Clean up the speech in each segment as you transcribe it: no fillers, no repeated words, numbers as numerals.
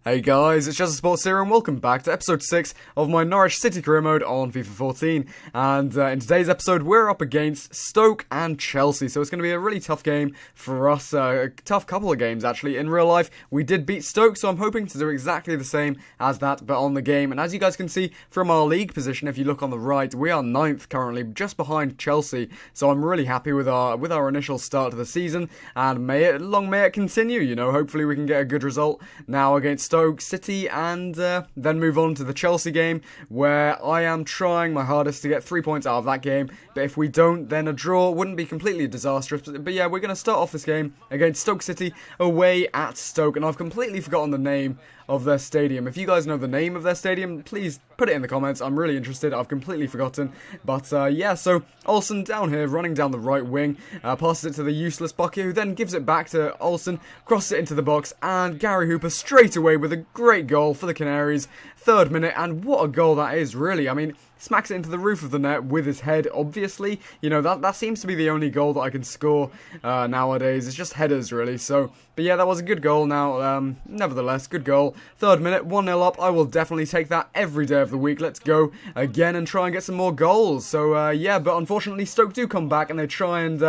Hey guys, it's Just a Sports here and welcome back to episode 6 of my Norwich City career mode on FIFA 14. And in today's episode we're up against Stoke and Chelsea, so it's going to be a really tough game for us, a tough couple of games actually. In real life we did beat Stoke, so I'm hoping to do exactly the same as that but on the game. And as you guys can see from our league position, if you look on the right, we are 9th currently, just behind Chelsea, so I'm really happy with our initial start to the season, and may it continue, you know. Hopefully we can get a good result now against Stoke City, and then move on to the Chelsea game, where I am trying my hardest to get 3 points out of that game. But if we don't, then a draw wouldn't be completely disastrous. But yeah, we're going to start off this game against Stoke City away at Stoke, and I've completely forgotten the name of their stadium. If you guys know the name of their stadium, please put it in the comments. I'm really interested. I've completely forgotten. But yeah, so Olsen down here, running down the right wing, passes it to the useless Bucky, who then gives it back to Olsen, crosses it into the box, and Gary Hooper straight away with a great goal for the Canaries. 3rd minute, and what a goal that is, really. I mean, smacks it into the roof of the net with his head, obviously. You know, that seems to be the only goal that I can score nowadays. It's just headers, really. So, but yeah, that was a good goal now. Nevertheless, good goal. 3rd minute, 1-0 up. I will definitely take that every day of the week. Let's go again and try and get some more goals. So, yeah, but unfortunately, Stoke do come back and they try and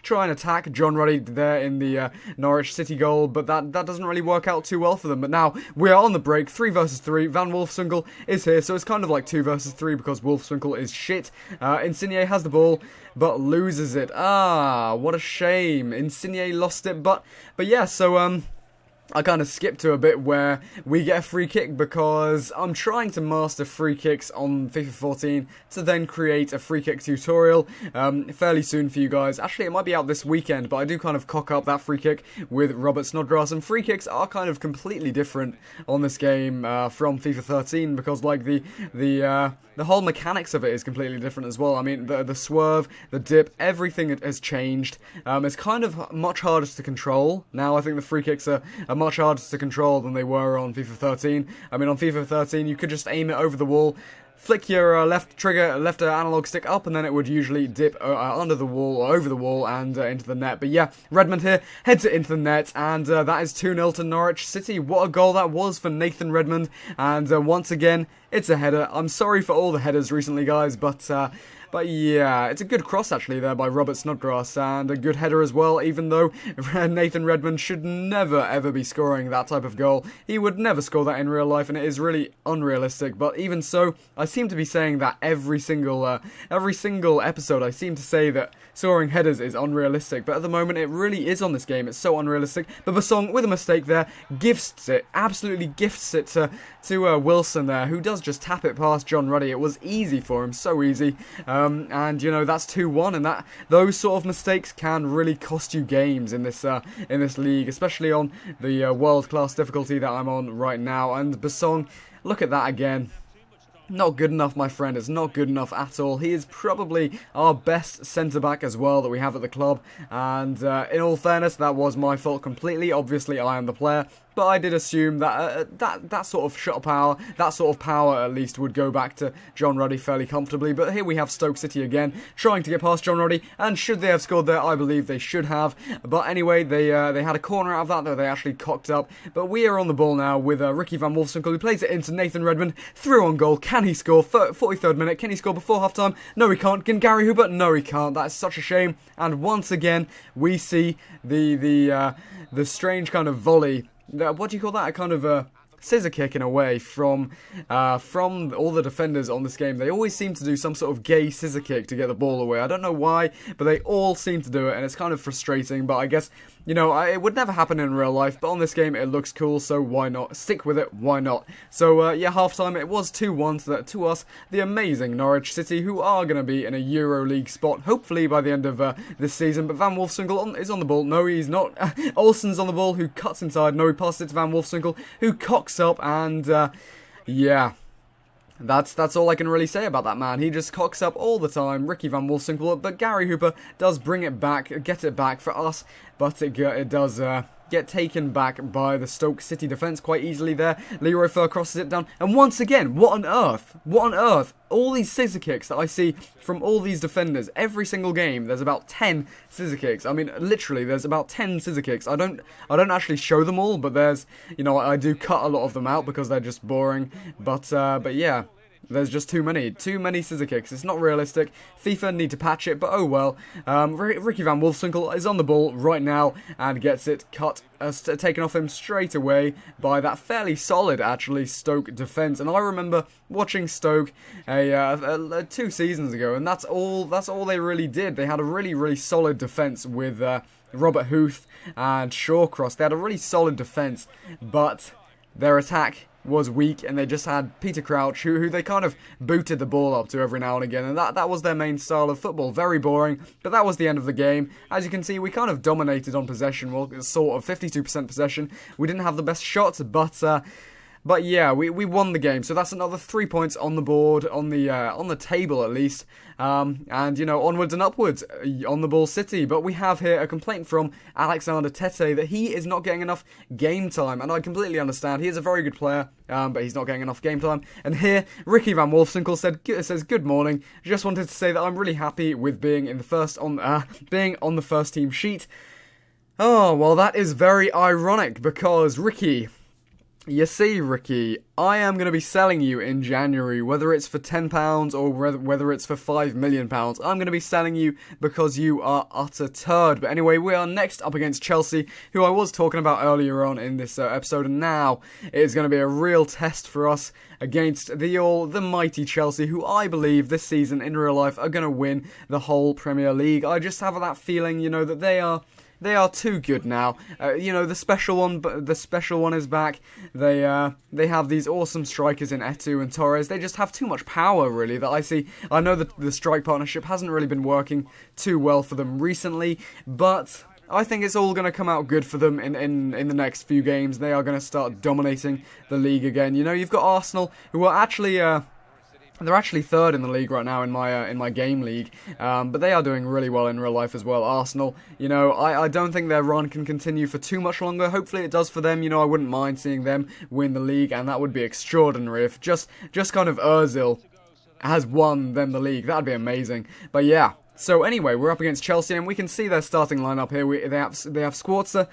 attack John Ruddy there in the Norwich City goal, but that doesn't really work out too well for them. But now we are on the break, 3 versus 3. Van Wolfswinkel is here, so it's kind of like 2 versus 3 because Wolfswinkel is shit. Insigne has the ball, but loses it. What a shame. Insigne lost it, but yeah, so I kind of skipped to a bit where we get a free kick because I'm trying to master free kicks on FIFA 14 to then create a free kick tutorial fairly soon for you guys. Actually, it might be out this weekend, but I do kind of cock up that free kick with Robert Snodgrass, and free kicks are kind of completely different on this game from FIFA 13 because like the whole mechanics of it is completely different as well. I mean, the swerve, the dip, everything has changed. It's kind of much harder to control. Now I think the free kicks are much harder to control than they were on FIFA 13. I mean, on FIFA 13 you could just aim it over the wall, flick your left analog stick up, and then it would usually dip under the wall or over the wall and into the net. But yeah, Redmond here heads it into the net, and that is 2-0 to Norwich City. What a goal that was for Nathan Redmond, and once again, it's a header. I'm sorry for all the headers recently, guys, but yeah, it's a good cross actually there by Robert Snodgrass, and a good header as well, even though Nathan Redmond should never ever be scoring that type of goal. He would never score that in real life, and it is really unrealistic. But even so, I seem to be saying that every single episode. I seem to say that scoring headers is unrealistic, but at the moment it really is on this game. It's so unrealistic. But Basong, with a mistake there, absolutely gifts it to Wilson there, who does just tap it past John Ruddy. It was easy for him, so easy. And you know, that's 2-1, and those sort of mistakes can really cost you games in this league, especially on the world-class difficulty that I'm on right now. And Basong, look at that again. Not good enough, my friend. It's not good enough at all. He is probably our best centre-back as well that we have at the club. And in all fairness, that was my fault completely. Obviously, I am the player. But I did assume that that sort of shot power, that sort of power at least, would go back to John Ruddy fairly comfortably. But here we have Stoke City again, trying to get past John Ruddy, and should they have scored there? I believe they should have. But anyway, they had a corner out of that that they actually cocked up. But we are on the ball now with Ricky Van Wolfswinkel, who plays it into Nathan Redmond, through on goal. Can he score? 43rd minute. Can he score before half-time? No, he can't. Can Gary Hooper? No, he can't. That is such a shame. And once again, we see the strange kind of volley. What do you call that? A kind of scissor kick in a way from all the defenders on this game. They always seem to do some sort of gay scissor kick to get the ball away. I don't know why, but they all seem to do it, and it's kind of frustrating. But I guess, you know, it would never happen in real life, but on this game it looks cool, so why not? Stick with it, why not? So yeah, half-time, it was 2-1 to us, the amazing Norwich City, who are going to be in a Euro League spot, hopefully by the end of this season. But Van Wolfswinkel is on the ball. No, he's not. Olsen's on the ball, who cuts inside. No, he passes it to Van Wolfswinkel, who cocks up, and yeah. That's all I can really say about that man. He just cocks up all the time, Ricky Van Wolfswinkel, but Gary Hooper does bring it back, get it back for us, but it does get taken back by the Stoke City defence quite easily there. Leroy Fer crosses it down, and once again, what on earth? What on earth? All these scissor kicks that I see from all these defenders, every single game, there's about 10 scissor kicks. I mean, literally, there's about 10 scissor kicks. I don't actually show them all, but there's, you know, I do cut a lot of them out because they're just boring. But yeah. There's just too many scissor kicks. It's not realistic. FIFA need to patch it, but oh well. Ricky Van Wolfswinkel is on the ball right now and gets it taken off him straight away by that fairly solid, actually, Stoke defence. And I remember watching Stoke 2 seasons ago, and that's all they really did. They had a really solid defence with Robert Huth and Shawcross. They had a really solid defence, but their attack was weak, and they just had Peter Crouch, who they kind of booted the ball up to every now and again, and that was their main style of football. Very boring, but that was the end of the game. As you can see, we kind of dominated on possession, well, sort of 52% possession. We didn't have the best shots, but yeah, we won the game, so that's another 3 points on the board, on the table at least, and you know, onwards and upwards on the ball City. But we have here a complaint from Alexander Tete that he is not getting enough game time, and I completely understand. He is a very good player, but he's not getting enough game time. And here, Ricky Van Wolfswinkel says, "Good morning. Just wanted to say that I'm really happy with being on the first team sheet." Oh well, that is very ironic because Ricky. You see, Ricky, I am going to be selling you in January, whether it's for £10 or whether it's for £5 million. I'm going to be selling you because you are utter turd. But anyway, we are next up against Chelsea, who I was talking about earlier on in this episode, and now it is going to be a real test for us against the mighty Chelsea, who I believe this season in real life are going to win the whole Premier League. I just have that feeling, you know, that they are too good now. You know, the special one is back. They have these awesome strikers in Etu and Torres. They just have too much power, really, that I see. I know that the strike partnership hasn't really been working too well for them recently, but I think it's all going to come out good for them in the next few games. They are going to start dominating the league again. You know, you've got Arsenal, who are actually they're actually third in the league right now in my game league, but they are doing really well in real life as well. Arsenal, you know, I don't think their run can continue for too much longer. Hopefully it does for them. You know, I wouldn't mind seeing them win the league, and that would be extraordinary if just kind of Ozil has won them the league. That'd be amazing. But yeah. So anyway, we're up against Chelsea, and we can see their starting lineup here. They have Sforza.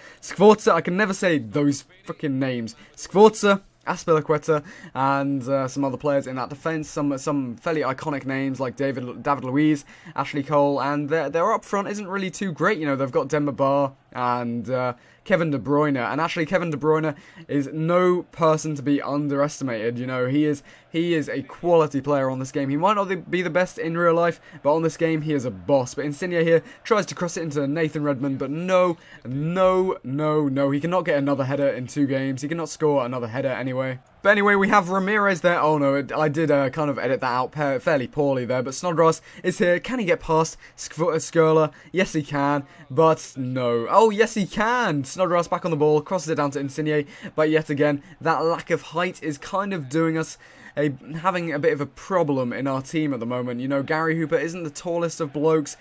I can never say those freaking names. Sforza, Aspilicueta, and some other players in that defence. Some fairly iconic names like David Luiz, Ashley Cole, and their up front isn't really too great. You know, they've got Demba Ba and Kevin De Bruyne, and actually Kevin De Bruyne is no person to be underestimated. You know, he is a quality player on this game. He might not be the best in real life, but on this game he is a boss. But Insigne here tries to cross it into Nathan Redmond, but no, he cannot get another header in 2 games. He cannot score another header anyway. But anyway, we have Ramirez there. Oh no, I did kind of edit that out fairly poorly there. But Snodgrass is here. Can he get past Skirler? Yes, he can. But no. Oh, yes, he can. Snodgrass back on the ball. Crosses it down to Insigne. But yet again, that lack of height is kind of doing us having a bit of a problem in our team at the moment. You know, Gary Hooper isn't the tallest of blokes.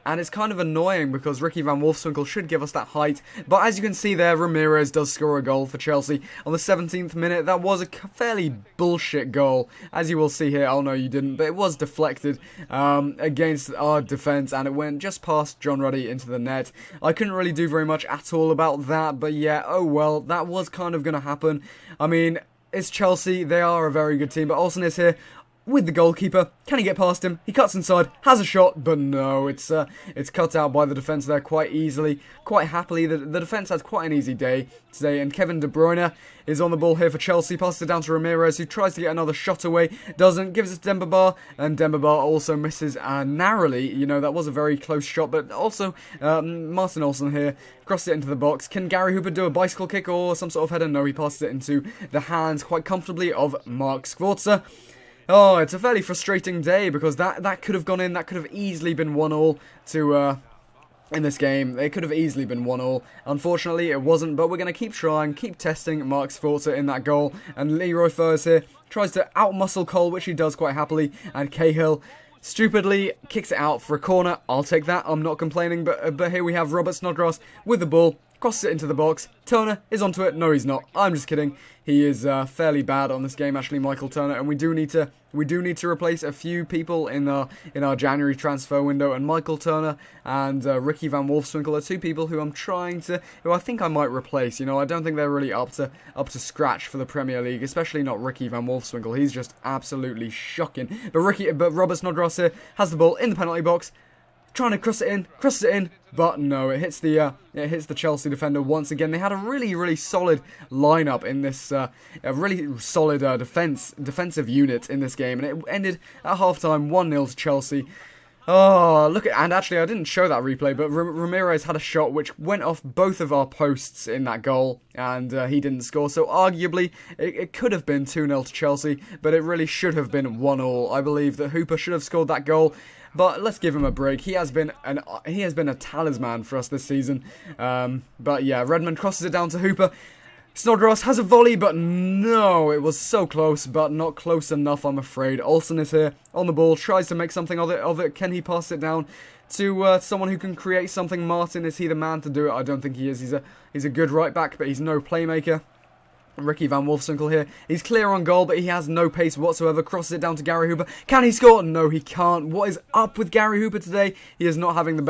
And it's kind of annoying because Ricky Van Wolfswinkel should give us that height. But as you can see there, Ramirez does score a goal for Chelsea on the 17th minute. That was a fairly bullshit goal, as you will see here. Oh no, you didn't, but it was deflected against our defence, and it went just past John Ruddy into the net. I couldn't really do very much at all about that, but yeah, oh well, that was kind of going to happen. I mean, it's Chelsea. They are a very good team, but Olsen is here with the goalkeeper. Can he get past him? He cuts inside, has a shot, but no, it's cut out by the defence there quite easily, quite happily. The defence has quite an easy day today, and Kevin De Bruyne is on the ball here for Chelsea, passes it down to Ramirez, who tries to get another shot away, doesn't, gives it to Demba Ba, and Demba Ba also misses narrowly. You know, that was a very close shot, but also Martin Olsen here crosses it into the box. Can Gary Hooper do a bicycle kick or some sort of header? No, he passes it into the hands quite comfortably of Mark Sforza. Oh, it's a fairly frustrating day because that could have gone in. That could have easily been 1-1 to in this game. It could have easily been 1-1. Unfortunately, it wasn't, but we're going to keep trying, keep testing Mark Sforza in that goal. And Leroy Furs here tries to outmuscle Cole, which he does quite happily, and Cahill stupidly kicks it out for a corner. I'll take that. I'm not complaining, but here we have Robert Snodgrass with the ball. crosses it into the box. Turner is onto it. No, he's not. I'm just kidding. He is fairly bad on this game, actually, Michael Turner, and we do need to replace a few people in our January transfer window. And Michael Turner and Ricky Van Wolfswinkel are two people who I think I might replace. You know, I don't think they're really up to scratch for the Premier League, especially not Ricky Van Wolfswinkel. He's just absolutely shocking. But Robert Snodgrass here has the ball in the penalty box. Trying to cross it in, but no, it hits the Chelsea defender once again. They had a really solid lineup in this, a really solid defensive unit in this game, and it ended at halftime 1-0 to Chelsea. Oh, look at, and actually I didn't show that replay, but Ramirez had a shot which went off both of our posts in that goal, and he didn't score, so arguably it could have been 2-0 to Chelsea, but it really should have been 1-1. I believe that Hooper should have scored that goal. But let's give him a break. He has been a talisman for us this season. But yeah, Redmond crosses it down to Hooper. Snodgrass has a volley, but no, it was so close, but not close enough, I'm afraid. Olsen is here on the ball, tries to make something of it. Can he pass it down to someone who can create something? Martin, is he the man to do it? I don't think he is. He's a good right back, but he's no playmaker. Ricky Van Wolfswinkel here. He's clear on goal, but he has no pace whatsoever. Crosses it down to Gary Hooper. Can he score? No, he can't. What is up with Gary Hooper today? He is not having the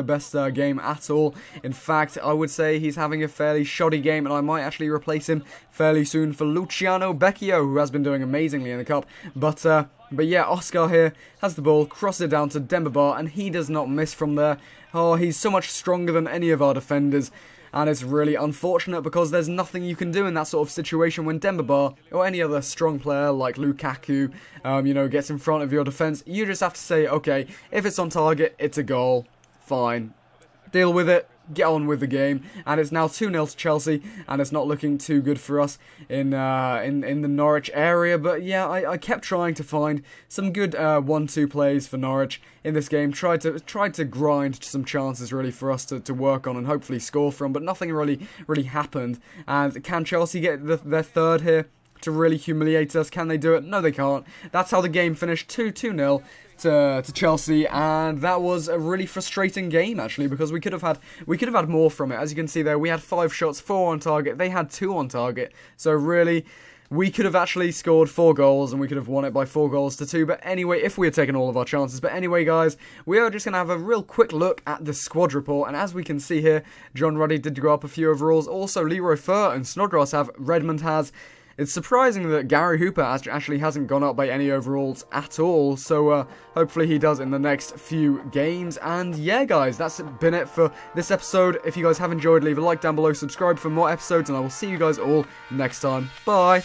best game at all. In fact, I would say he's having a fairly shoddy game, and I might actually replace him fairly soon for Luciano Becchio, who has been doing amazingly in the cup. But yeah, Oscar here has the ball, crosses it down to Demba Ba, and he does not miss from there. Oh, he's so much stronger than any of our defenders. And it's really unfortunate because there's nothing you can do in that sort of situation when Demba Ba or any other strong player like Lukaku, gets in front of your defense. You just have to say, okay, if it's on target, it's a goal. Fine. Deal with it. Get on with the game, and it's now 2-0 to Chelsea, and it's not looking too good for us in the Norwich area. But yeah, I kept trying to find some good 1-2 plays for Norwich in this game. Tried to grind some chances really for us to work on and hopefully score from, but nothing really happened. And can Chelsea get their third here to really humiliate us? Can they do it? No, they can't. That's how the game finished, 2-0 to Chelsea, and that was a really frustrating game actually, because we could have had more from it. As you can see there, we had 5 shots, 4 on target. They had 2 on target. So really, we could have actually scored 4 goals, and we could have won it by 4 goals to 2. But anyway, if we had taken all of our chances. But anyway, guys, we are just going to have a real quick look at the squad report. And as we can see here, John Ruddy did go up a few overalls. Also, Leroy Fer and Snodgrass have. Redmond has. It's surprising that Gary Hooper actually hasn't gone up by any overalls at all, so hopefully he does in the next few games. And yeah, guys, that's been it for this episode. If you guys have enjoyed, leave a like down below, subscribe for more episodes, and I will see you guys all next time. Bye!